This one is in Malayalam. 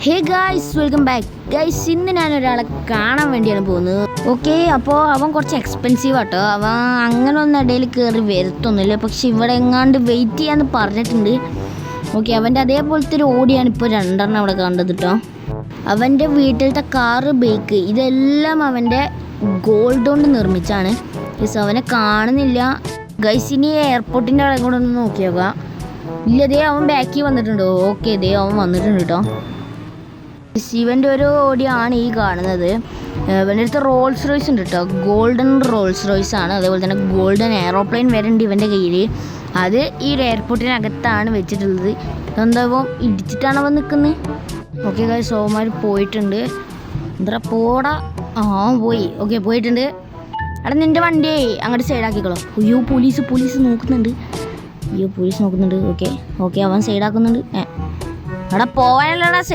Hey guys, welcome back guys. ഇന്ന് ഞാൻ ഒരാളെ കാണാൻ വേണ്ടിയാണ് പോകുന്നത്. ഓക്കെ, അപ്പോൾ അവൻ കുറച്ച് എക്സ്പെൻസീവ് ആട്ടോ. അവൻ അങ്ങനെ ഒന്നും ഇടയിൽ കയറി വരുത്തൊന്നുമില്ല, പക്ഷെ ഇവിടെ എങ്ങാണ്ട് വെയിറ്റ് ചെയ്യാന്ന് പറഞ്ഞിട്ടുണ്ട്. ഓക്കെ, അവൻ്റെ അതേപോലത്തെ ഒരു ഓടിയാണ് ഇപ്പോൾ രണ്ടെണ്ണം അവിടെ കണ്ടത് കേട്ടോ. അവൻ്റെ വീട്ടിലത്തെ കാറ്, ബൈക്ക് ഇതെല്ലാം അവൻ്റെ ഗോൾഡ് കൊണ്ട് നിർമ്മിച്ചാണ്. ഗൈസ്, അവനെ കാണുന്നില്ല ഗൈസ്. ഇനി എയർപോർട്ടിൻ്റെ അവിടെ കൂടെ ഒന്ന് നോക്കി നോക്കാം. ഇല്ല, ദേ അവൻ ബാക്കിൽ വന്നിട്ടുണ്ടോ? ഓക്കെ, ദേ അവൻ വന്നിട്ടുണ്ട് കേട്ടോ. ശിവൻ്റെ ഒരു ഓടിയാണ് ഈ കാണുന്നത്. ഇവൻ്റെ അടുത്ത് റോൾസ് റോയ്സ് ഉണ്ട് കേട്ടോ. ഗോൾഡൻ റോൾസ് റോയ്സ് ആണ്. അതേപോലെ തന്നെ ഗോൾഡൻ എയറോപ്ലെയിൻ വരെ ഉണ്ട് ഇവൻ്റെ കയ്യിൽ. അത് ഈ ഒരു എയർപോർട്ടിനകത്താണ് വെച്ചിട്ടുള്ളത്. എന്താ ഇടിച്ചിട്ടാണ് അവൻ നിൽക്കുന്നത്. ഓക്കെ ഗൈസ്, സോമാർ പോയിട്ടുണ്ട്. എന്താ പോടാ, പോയി. ഓക്കെ, പോയിട്ടുണ്ട്. അവിടെ നിൻ്റെ വണ്ടിയെ അങ്ങോട്ട് സൈഡാക്കിക്കോളൂ. അയ്യോ, പോലീസ് നോക്കുന്നുണ്ട്. ഓക്കെ, അവൻ സൈഡാക്കുന്നുണ്ട്. അവിടെ പോകാനല്ലടാ